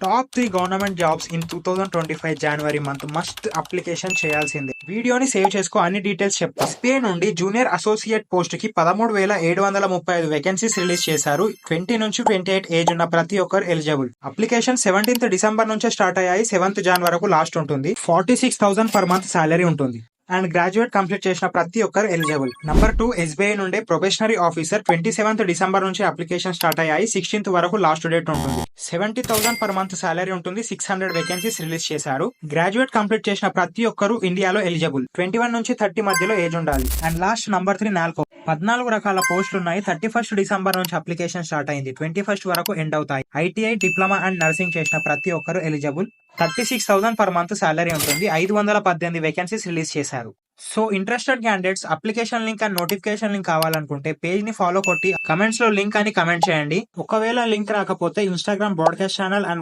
Top 3 government jobs in 2025 January month must application చేయాల్సిందే. వీడియోని save చేసుకో, అన్ని డీటెయిల్స్ చెప్తా. ఎస్బీఐ నుండి జూనియర్ అసోసియేట్ పోస్ట్ కి 13,735 వేకెన్సీస్ రిలీజ్ చేశారు. 20 నుంచి 28 ఏజ్ ఉన్న ప్రతి ఒక్కరు ఎలిజిబుల్. అప్లికేషన్ 17th డిసెంబర్ నుంచే స్టార్ట్ అయ్యాయి. 7th జాన్ వరకు లాస్ట్ ఉంటుంది. 46,000 పర్ మంత్ సాలరీ ఉంటుంది. అండ్ గ్రాడ్యుయేట్ కంప్లీట్ చేసిన ప్రతి ఒక్కరు ఎలిజిబుల్. నంబర్ 2, ఎస్బీఐ నుండి ప్రొబేషనరీ ఆఫీసర్ 27th డిసెంబర్ నుంచి అప్లికేషన్ స్టార్ట్ అయ్యాయి. 16th వరకు లాస్ట్ డేట్ ఉంటుంది. 70,000 పర్ మంత్ సాలరీ ఉంటుంది. 600 వేకెన్సీస్ రిలీజ్ చేశారు. గ్రాడ్యుయేట్ కంప్లీట్ చేసిన ప్రతి ఒక్కరు ఇండియాలో ఎలిజిబుల్. 21 నుంచి 30 మధ్యలో ఏజ్ ఉండాలి. And last number 3, NALCO. 14 రకాల పోస్టులు ఉన్నాయి. 31st డిసెంబర్ నుంచి అప్లికేషన్ స్టార్ట్ అయింది. 21st వరకు ఎండ్ అవుతాయి. ఐటీఐ, డిప్లొమా అండ్ నర్సింగ్ చేసిన ప్రతి ఒక్కరు ఎలిజిబుల్. 36,000 పర్ మంత్ సాలరీ ఉంటుంది. 518 వేకెన్సీస్ రిలీజ్ చేశారు. So interested candidates application link and notification link కావాలనుకుంటే పేజ్ ని ఫాలో కొట్టి కమెంట్స్ లో లింక్ అని కమెంట్ చేయండి. ఒకవేళ లింక్ రాకపోతే ఇన్స్టాగ్రామ్ బ్రాడ్కాస్ట్ ఛానల్ అండ్